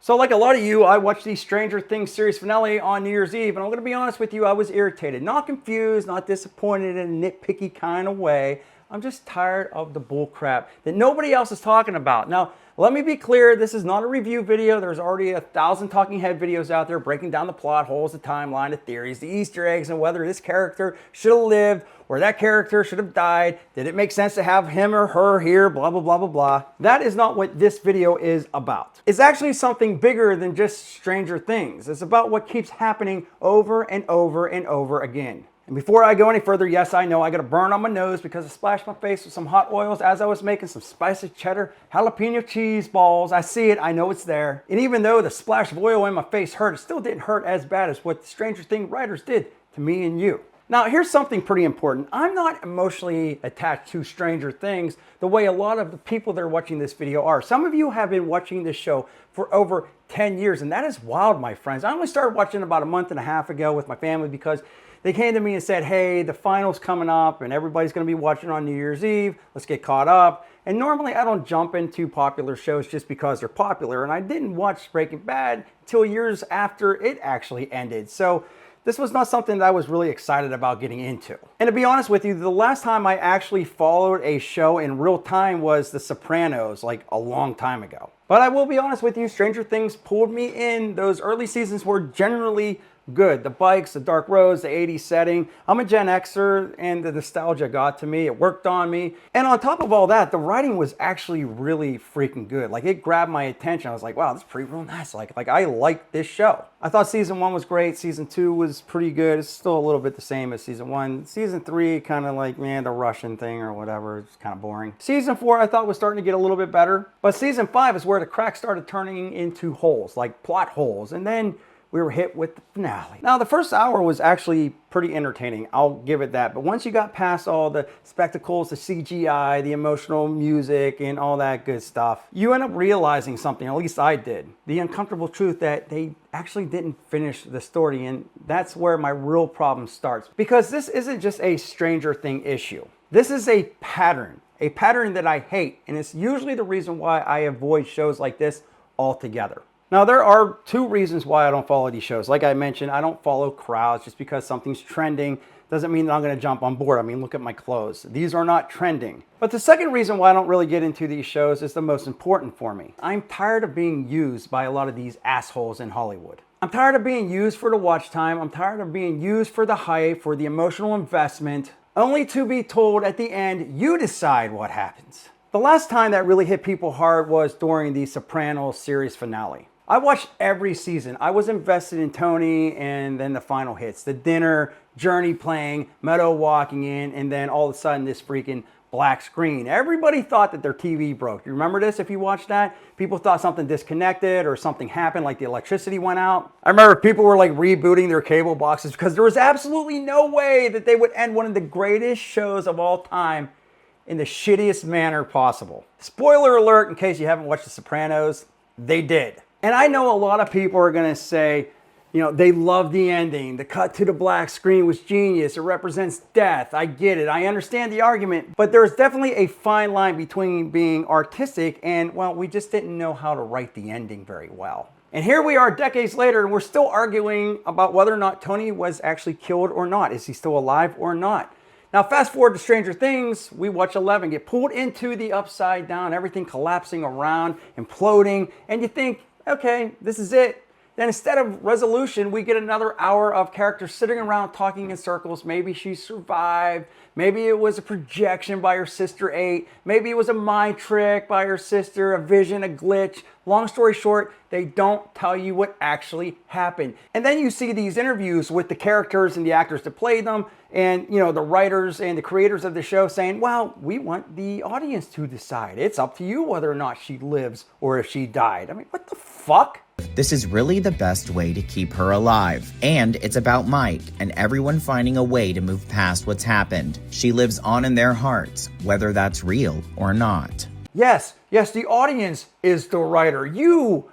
So like a lot of you, I watched the Stranger Things series finale on New Year's Eve, and I'm going to be honest with you, I was irritated. Not confused, not disappointed in a nitpicky kind of way. I'm just tired of the bull crap that nobody else is talking about. Now, let me be clear, this is not a review video. There's already 1,000 talking head videos out there breaking down the plot holes, the timeline, the theories, the Easter eggs, and whether this character should have lived or that character should have died. Did it make sense to have him or her here? Blah, blah, blah, blah, blah. That is not what this video is about. It's actually something bigger than just Stranger Things. It's about what keeps happening over and over and over again. And before I go any further, yes, I know I got a burn on my nose because I splashed my face with some hot oils as I was making some spicy cheddar jalapeno cheese balls. I see it, I know it's there. And even though the splash of oil in my face hurt, it still didn't hurt as bad as what the Stranger Things writers did to me and you. Now, here's something pretty important. I'm not emotionally attached to Stranger Things the way a lot of the people that are watching this video are. Some of you have been watching this show for over 10 years, and that is wild, my friends. I only started watching about a month and a half ago with my family because they came to me and said, hey, the final's coming up and everybody's going to be watching on New Year's Eve. Let's get caught up. And normally I don't jump into popular shows just because they're popular. And I didn't watch Breaking Bad until years after it actually ended. So this was not something that I was really excited about getting into. And to be honest with you, the last time I actually followed a show in real time was The Sopranos, like a long time ago. But I will be honest with you, Stranger Things pulled me in. Those early seasons were generally good. The bikes, the dark roads, the 80s setting. I'm a Gen Xer and the nostalgia got to me. It worked on me. And on top of all that, the writing was actually really freaking good. Like it grabbed my attention. I was like, wow, this is pretty real nice. Like I like this show. I thought season 1 was great. Season 2 was pretty good. It's still a little bit the same as season 1. Season 3 kind of like, man, the Russian thing or whatever. It's kind of boring. Season 4 I thought was starting to get a little bit better. But season 5 is where the cracks started turning into holes, like plot holes. And then we were hit with the finale. Now, the first hour was actually pretty entertaining. I'll give it that. But once you got past all the spectacles, the CGI, the emotional music, and all that good stuff, you end up realizing something, at least I did. The uncomfortable truth that they actually didn't finish the story, and that's where my real problem starts. Because this isn't just a Stranger Thing issue. This is a pattern that I hate, and it's usually the reason why I avoid shows like this altogether. Now, there are 2 reasons why I don't follow these shows. Like I mentioned, I don't follow crowds. Just because something's trending doesn't mean that I'm going to jump on board. I mean, look at my clothes. These are not trending. But the second reason why I don't really get into these shows is the most important for me. I'm tired of being used by a lot of these assholes in Hollywood. I'm tired of being used for the watch time. I'm tired of being used for the hype, for the emotional investment, only to be told at the end, you decide what happens. The last time that really hit people hard was during the Sopranos series finale. I watched every season. I was invested in Tony, and then the final hits. The dinner, Journey playing, Meadow walking in, and then all of a sudden this freaking black screen. Everybody thought that their TV broke. You remember this if you watched that? People thought something disconnected or something happened, like the electricity went out. I remember people were like rebooting their cable boxes because there was absolutely no way that they would end one of the greatest shows of all time in the shittiest manner possible. Spoiler alert, in case you haven't watched The Sopranos, they did. And I know a lot of people are going to say, you know, they love the ending. The cut to the black screen was genius. It represents death. I get it. I understand the argument. But there's definitely a fine line between being artistic and, well, we just didn't know how to write the ending very well. And here we are decades later, and we're still arguing about whether or not Tony was actually killed or not. Is he still alive or not? Now, fast forward to Stranger Things, we watch 11 get pulled into the upside down, everything collapsing around, imploding, and you think, okay, this is it. Then instead of resolution, we get another hour of characters sitting around talking in circles. Maybe she survived. Maybe it was a projection by her sister 8. Maybe it was a mind trick by her sister, a vision, a glitch. Long story short, they don't tell you what actually happened. And then you see these interviews with the characters and the actors that played them, and you know, the writers and the creators of the show saying, well, we want the audience to decide. It's up to you whether or not she lives or if she died. I mean, what the fuck? This is really the best way to keep her alive. And it's about Mike and everyone finding a way to move past what's happened. She lives on in their hearts, whether that's real or not. Yes, the audience is the writer. You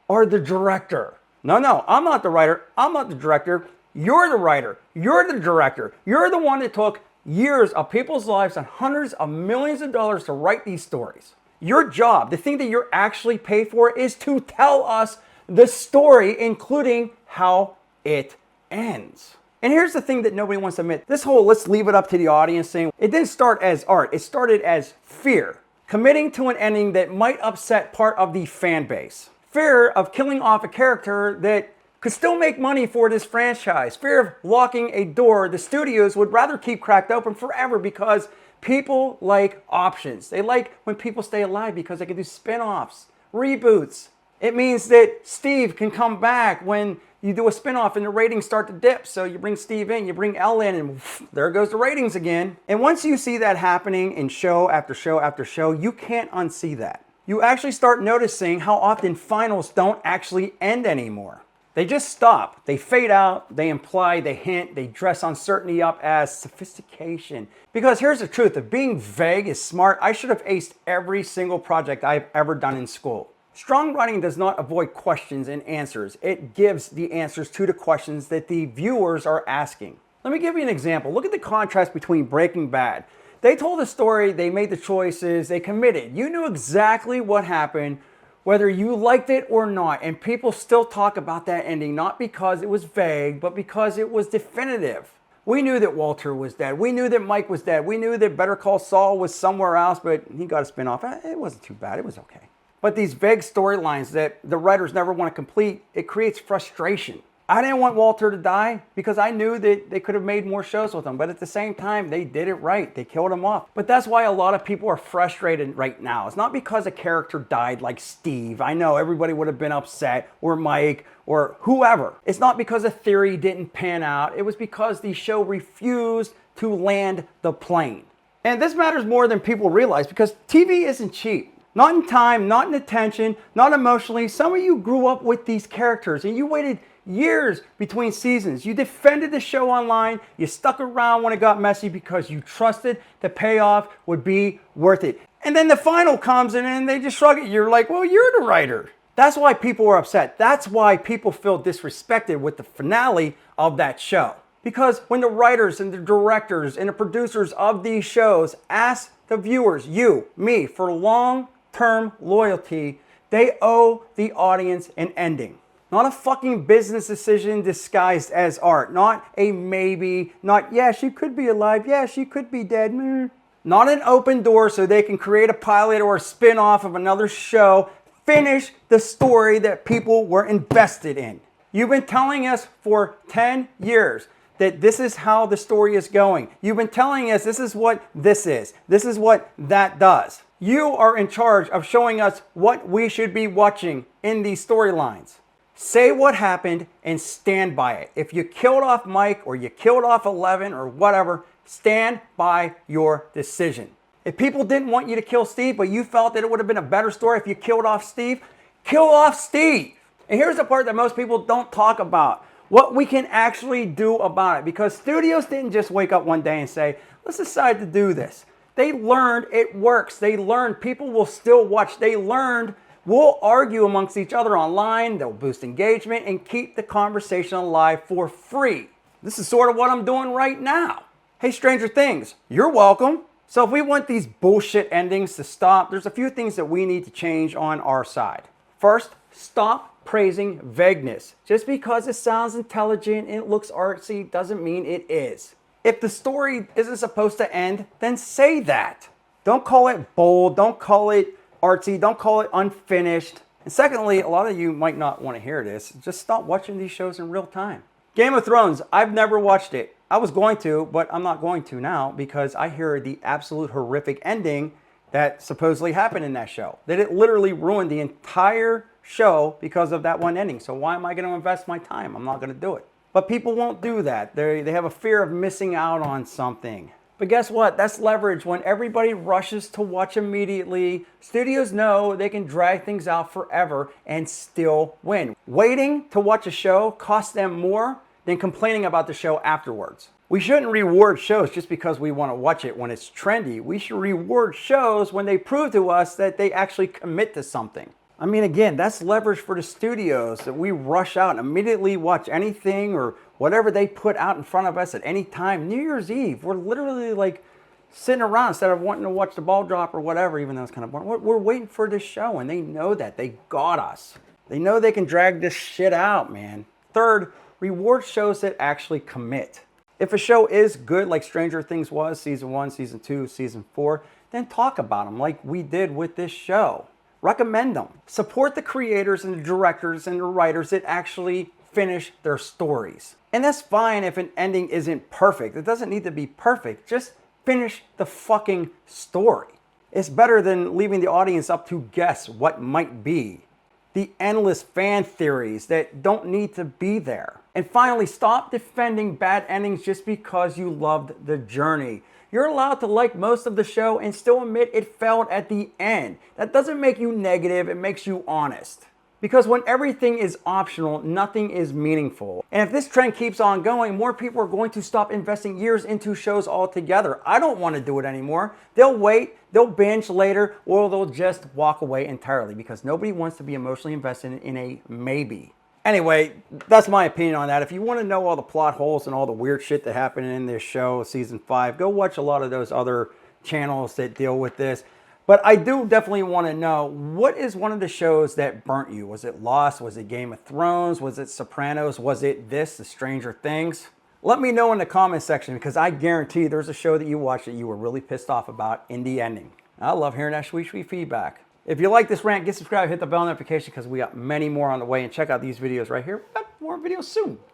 are the director. No, I'm not the writer. I'm not the director. You're the writer. You're the director. You're the one that took years of people's lives and hundreds of millions of dollars to write these stories. Your job, the thing that you're actually paid for, is to tell us the story, including how it ends. And here's the thing that nobody wants to admit. This whole let's leave it up to the audience thing, it didn't start as art. It started as fear. Committing to an ending that might upset part of the fan base. Fear of killing off a character that could still make money for this franchise. Fear of locking a door the studios would rather keep cracked open forever because people like options. They like when people stay alive because they can do spin-offs, reboots. It means that Steve can come back when you do a spin-off and the ratings start to dip. So you bring Steve in, you bring Elle in, and there goes the ratings again. And once you see that happening in show after show after show, you can't unsee that. You actually start noticing how often finals don't actually end anymore. They just stop. They fade out, they imply, they hint, they dress uncertainty up as sophistication. Because here's the truth, if being vague is smart, I should have aced every single project I've ever done in school. Strong writing does not avoid questions and answers. It gives the answers to the questions that the viewers are asking. Let me give you an example. Look at the contrast between Breaking Bad. They told the story, they made the choices, they committed. You knew exactly what happened, whether you liked it or not, and people still talk about that ending, not because it was vague, but because it was definitive. We knew that Walter was dead. We knew that Mike was dead. We knew that Better Call Saul was somewhere else, but he got a spin-off. It wasn't too bad. It was okay. But these vague storylines that the writers never want to complete, it creates frustration. I didn't want Walter to die because I knew that they could have made more shows with him. But at the same time, they did it right. They killed him off. But that's why a lot of people are frustrated right now. It's not because a character died like Steve. I know everybody would have been upset, or Mike, or whoever. It's not because a theory didn't pan out. It was because the show refused to land the plane. And this matters more than people realize because TV isn't cheap. Not in time, not in attention, not emotionally. Some of you grew up with these characters and you waited years between seasons. You defended the show online. You stuck around when it got messy because you trusted the payoff would be worth it. And then the final comes in and they just shrug it. You're like, well, you're the writer. That's why people are upset. That's why people feel disrespected with the finale of that show. Because when the writers and the directors and the producers of these shows ask the viewers, you, me, for long-term loyalty, they owe the audience an ending. Not a fucking business decision disguised as art. Not a maybe. Not, yeah, she could be alive. Yeah, she could be dead. Not an open door so they can create a pilot or a spin-off of another show. Finish the story that people were invested in. You've been telling us for 10 years that this is how the story is going. You've been telling us this is what this is. This is what that does. You are in charge of showing us what we should be watching in these storylines. Say what happened and stand by it. If you killed off Mike or you killed off 11 or whatever, stand by your decision. If people didn't want you to kill Steve, but you felt that it would have been a better story if you killed off Steve, kill off Steve. And here's the part that most people don't talk about. What we can actually do about it. Because studios didn't just wake up one day and say, let's decide to do this. They learned it works. They learned people will still watch. They learned we'll argue amongst each other online. They'll boost engagement and keep the conversation alive for free. This is sort of what I'm doing right now. Hey, Stranger Things, you're welcome. So if we want these bullshit endings to stop, there's a few things that we need to change on our side. First, stop praising vagueness. Just because it sounds intelligent and it looks artsy doesn't mean it is. If the story isn't supposed to end, then say that. Don't call it bold, don't call it artsy, don't call it unfinished. And secondly, a lot of you might not want to hear this, just stop watching these shows in real time. Game of Thrones, I've never watched it. I was going to, but I'm not going to now because I hear the absolute horrific ending that supposedly happened in that show. That it literally ruined the entire show because of that one ending. So why am I going to invest my time? I'm not going to do it. But people won't do that. They have a fear of missing out on something. But guess what? That's leverage. When everybody rushes to watch immediately, studios know they can drag things out forever and still win. Waiting to watch a show costs them more than complaining about the show afterwards. We shouldn't reward shows just because we want to watch it when it's trendy. We should reward shows when they prove to us that they actually commit to something. I mean, again, that's leverage for the studios that we rush out and immediately watch anything or whatever they put out in front of us at any time. New Year's Eve, we're literally like sitting around instead of wanting to watch the ball drop or whatever, even though it's kind of boring. We're waiting for this show and they know that. They got us. They know they can drag this shit out, man. Third, reward shows that actually commit. If a show is good like Stranger Things was, season 1, season 2, season 4, then talk about them like we did with this show. Recommend them. Support the creators and the directors and the writers that actually finish their stories. And that's fine if an ending isn't perfect. It doesn't need to be perfect. Just finish the fucking story. It's better than leaving the audience up to guess what might be. The endless fan theories that don't need to be there. And finally, stop defending bad endings just because you loved the journey. You're allowed to like most of the show and still admit it failed at the end. That doesn't make you negative, it makes you honest. Because when everything is optional, nothing is meaningful. And if this trend keeps on going, more people are going to stop investing years into shows altogether. I don't want to do it anymore. They'll wait, they'll binge later, or they'll just walk away entirely because nobody wants to be emotionally invested in a maybe. Anyway, that's my opinion on that. If you want to know all the plot holes and all the weird shit that happened in this show, season 5, go watch a lot of those other channels that deal with this. But I do definitely want to know, what is one of the shows that burnt you? Was it Lost? Was it Game of Thrones? Was it Sopranos? Was it this, the Stranger Things? Let me know in the comment section because I guarantee there's a show that you watched that you were really pissed off about in the ending. I love hearing that sweet, sweet feedback. If you like this rant, get subscribed, hit the bell notification because we got many more on the way. And check out these videos right here. More videos soon.